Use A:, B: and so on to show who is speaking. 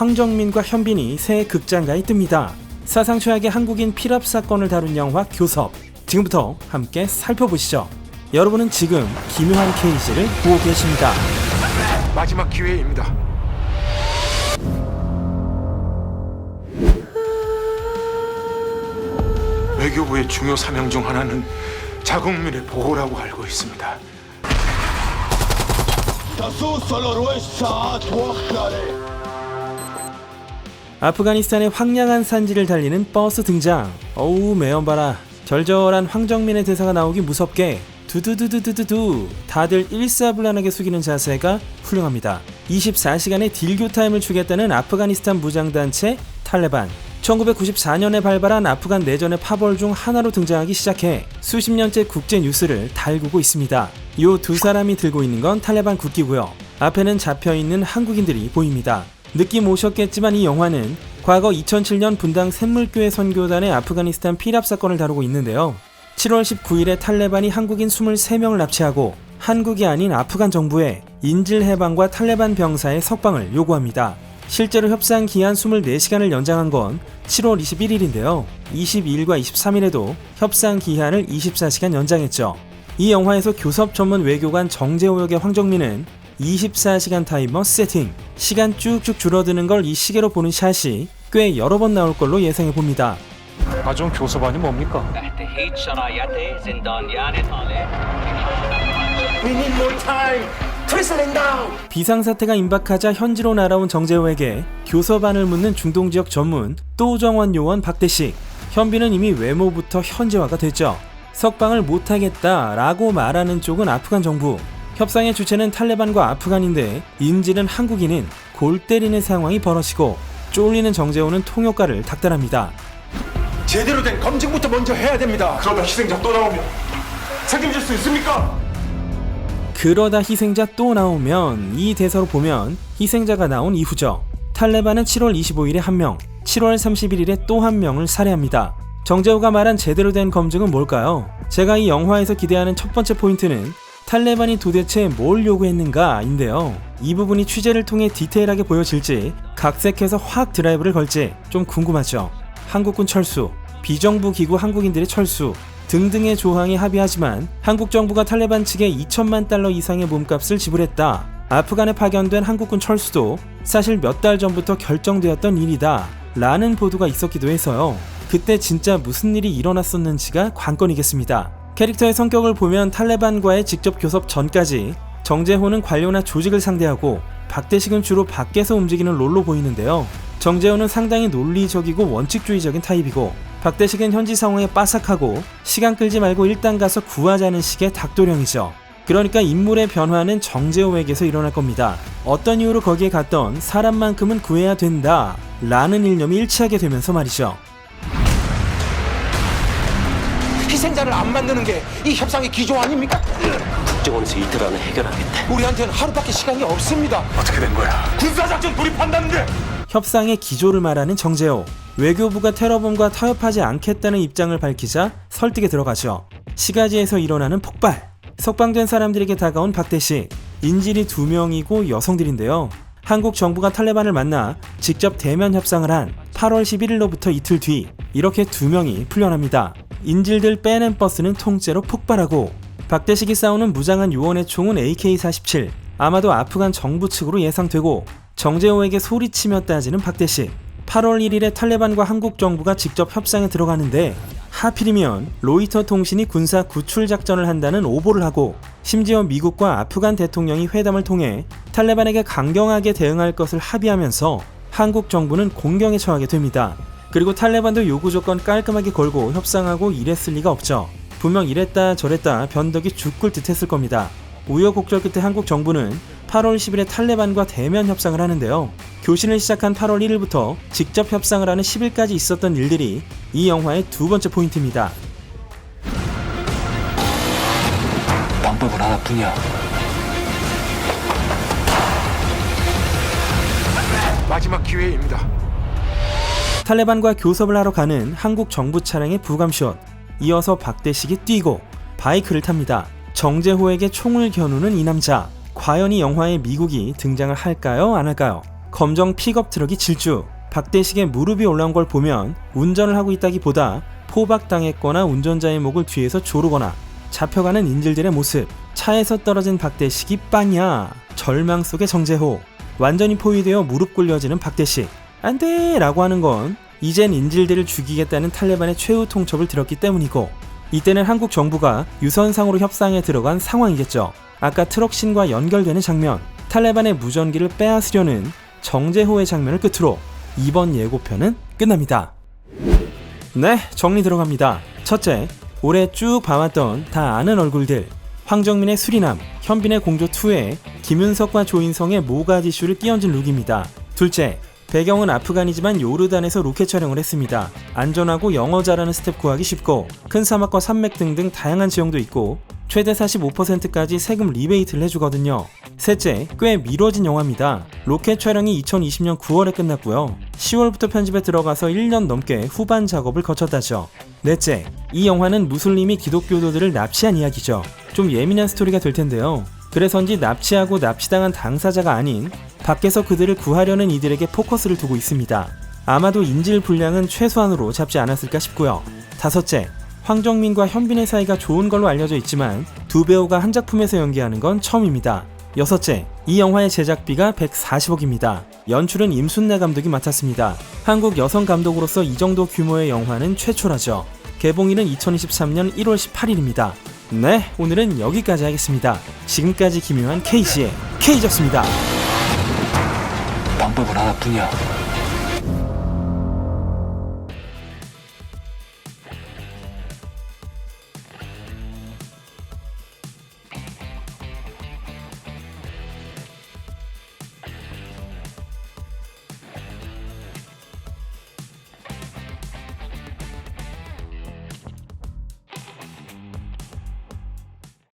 A: 황정민과 현빈이 새 극장가에 뜹니다. 사상 최악의 한국인 필압 사건을 다룬 영화 교섭. 지금부터 함께 살펴보시죠. 여러분은 지금 기묘한 케이지를 보고 계십니다.
B: 마지막 기회입니다. 외교부의 중요 사명 중 하나는 자국민의 보호라고 알고 있습니다.
A: 아프가니스탄의 황량한 산지를 달리는 버스 등장. 어우 매연 봐라. 절절한 황정민의 대사가 나오기 무섭게 두두두두두두 다들 일사불란하게 숙이는 자세가 훌륭합니다. 24시간의 딜교 타임을 주겠다는 아프가니스탄 무장단체 탈레반. 1994년에 발발한 아프간 내전의 파벌 중 하나로 등장하기 시작해 수십 년째 국제 뉴스를 달구고 있습니다. 요 두 사람이 들고 있는 건 탈레반 국기고요. 앞에는 잡혀있는 한국인들이 보입니다. 느낌 오셨겠지만 이 영화는 과거 2007년 분당 샘물교회 선교단의 아프가니스탄 필압 사건을 다루고 있는데요. 7월 19일에 탈레반이 한국인 23명을 납치하고 한국이 아닌 아프간 정부에 인질 해방과 탈레반 병사의 석방을 요구합니다. 실제로 협상 기한 24시간을 연장한 건 7월 21일인데요. 22일과 23일에도 협상 기한을 24시간 연장했죠. 이 영화에서 교섭 전문 외교관 정재호 역의 황정민은 24시간 타이머 세팅, 시간 쭉쭉 줄어드는 걸 이 시계로 보는 샷이 꽤 여러 번 나올 걸로 예상해 봅니다.
C: 아좀 교섭안이 뭡니까?
A: 비상사태가 임박하자 현지로 날아온 정재호에게 교섭안을 묻는 중동지역 전문 또정원 요원 박대식. 현빈은 이미 외모부터 현지화가 됐죠. 석방을 못하겠다라고 말하는 쪽은 아프간 정부. 협상의 주체는 탈레반과 아프간인데 인질은 한국인은 골 때리는 상황이 벌어지고 쫄리는 정재호는 통역가를 닥달합니다.
B: 제대로 된 검증부터 먼저 해야 됩니다. 그러다 희생자 또 나오면 책임질 수 있습니까?
A: 그러다 희생자 또 나오면 이 대사로 보면 희생자가 나온 이후죠. 탈레반은 7월 25일에 1명, 7월 31일에 또 1명을 살해합니다. 정재호가 말한 제대로 된 검증은 뭘까요? 제가 이 영화에서 기대하는 첫 번째 포인트는 탈레반이 도대체 뭘 요구했는가 인데요. 이 부분이 취재를 통해 디테일하게 보여질지 각색해서 확 드라이브를 걸지 좀 궁금하죠. 한국군 철수, 비정부 기구 한국인들의 철수 등등의 조항에 합의하지만 한국 정부가 탈레반 측에 2천만 달러 이상의 몸값을 지불했다. 아프간에 파견된 한국군 철수도 사실 몇 달 전부터 결정되었던 일이다 라는 보도가 있었기도 해서요. 그때 진짜 무슨 일이 일어났었는지가 관건이겠습니다. 캐릭터의 성격을 보면 탈레반과의 직접 교섭 전까지 정재호는 관료나 조직을 상대하고 박대식은 주로 밖에서 움직이는 롤로 보이는데요. 정재호는 상당히 논리적이고 원칙주의적인 타입이고 박대식은 현지 상황에 빠삭하고 시간 끌지 말고 일단 가서 구하자는 식의 닭도령이죠. 그러니까 인물의 변화는 정재호에게서 일어날 겁니다. 어떤 이유로 거기에 갔던 사람만큼은 구해야 된다 라는 일념이 일치하게 되면서 말이죠.
D: 희생자를 안 만드는 게 이 협상의 기조 아닙니까?
E: 국정원에서 이틀 안에 해결하겠대.
D: 우리한테는 하루밖에 시간이 없습니다.
B: 어떻게 된 거야? 군사작전 돌입한다는데!
A: 협상의 기조를 말하는 정재호. 외교부가 테러범과 타협하지 않겠다는 입장을 밝히자 설득에 들어가죠. 시가지에서 일어나는 폭발. 석방된 사람들에게 다가온 박대식. 인질이 2명이고 여성들인데요. 한국 정부가 탈레반을 만나 직접 대면 협상을 한 8월 11일로부터 이틀 뒤 이렇게 2명이 풀려납니다. 인질들 빼낸 버스는 통째로 폭발하고 박대식이 싸우는 무장한 요원의 총은 AK-47. 아마도 아프간 정부 측으로 예상되고 정재호에게 소리치며 따지는 박대식. 8월 1일에 탈레반과 한국 정부가 직접 협상에 들어가는데 하필이면 로이터 통신이 군사 구출 작전을 한다는 오보를 하고 심지어 미국과 아프간 대통령이 회담을 통해 탈레반에게 강경하게 대응할 것을 합의하면서 한국 정부는 공경에 처하게 됩니다. 그리고 탈레반도 요구 조건 깔끔하게 걸고 협상하고 이랬을 리가 없죠. 분명 이랬다 저랬다 변덕이 죽을 듯 했을 겁니다. 우여곡절 끝에 한국 정부는 8월 10일에 탈레반과 대면 협상을 하는데요. 교신을 시작한 8월 1일부터 직접 협상을 하는 10일까지 있었던 일들이 이 영화의 두 번째 포인트입니다.
E: 방법은 하나뿐이야.
B: 마지막 기회입니다.
A: 탈레반과 교섭을 하러 가는 한국 정부 차량의 부감샷. 이어서 박대식이 뛰고 바이크를 탑니다. 정재호에게 총을 겨누는 이 남자. 과연 이 영화에 미국이 등장을 할까요? 안 할까요? 검정 픽업 트럭이 질주. 박대식의 무릎이 올라온 걸 보면 운전을 하고 있다기보다 포박당했거나 운전자의 목을 뒤에서 조르거나 잡혀가는 인질들의 모습. 차에서 떨어진 박대식이 빵야. 절망 속의 정재호. 완전히 포위되어 무릎 꿇려지는 박대식. 안돼 라고 하는 건 이젠 인질들을 죽이겠다는 탈레반의 최후 통첩을 들었기 때문이고, 이때는 한국 정부가 유선상으로 협상에 들어간 상황이겠죠. 아까 트럭신과 연결되는 장면, 탈레반의 무전기를 빼앗으려는 정재호의 장면을 끝으로 이번 예고편은 끝납니다. 네, 정리 들어갑니다. 첫째, 올해 쭉 봐왔던 다 아는 얼굴들. 황정민의 수리남, 현빈의 공조2에 김윤석과 조인성의 모가디슈를 끼얹은 룩입니다. 둘째, 배경은 아프간이지만 요르단에서 로켓 촬영을 했습니다. 안전하고 영어 잘하는 스텝 구하기 쉽고 큰 사막과 산맥 등등 다양한 지형도 있고 최대 45%까지 세금 리베이트를 해주거든요. 셋째, 꽤 미뤄진 영화입니다. 로켓 촬영이 2020년 9월에 끝났고요. 10월부터 편집에 들어가서 1년 넘게 후반 작업을 거쳤다죠. 넷째, 이 영화는 무슬림이 기독교도들을 납치한 이야기죠. 좀 예민한 스토리가 될 텐데요. 그래서인지 납치하고 납치당한 당사자가 아닌 밖에서 그들을 구하려는 이들에게 포커스를 두고 있습니다. 아마도 인질 분량은 최소한으로 잡지 않았을까 싶고요. 다섯째, 황정민과 현빈의 사이가 좋은 걸로 알려져 있지만 두 배우가 한 작품에서 연기하는 건 처음입니다. 여섯째, 이 영화의 제작비가 140억입니다. 연출은 임순례 감독이 맡았습니다. 한국 여성 감독으로서 이 정도 규모의 영화는 최초라죠. 개봉일은 2023년 1월 18일입니다. 네, 오늘은 여기까지 하겠습니다. 지금까지 김요한 KC의 K였습니다.
E: 방법은 하나뿐이야.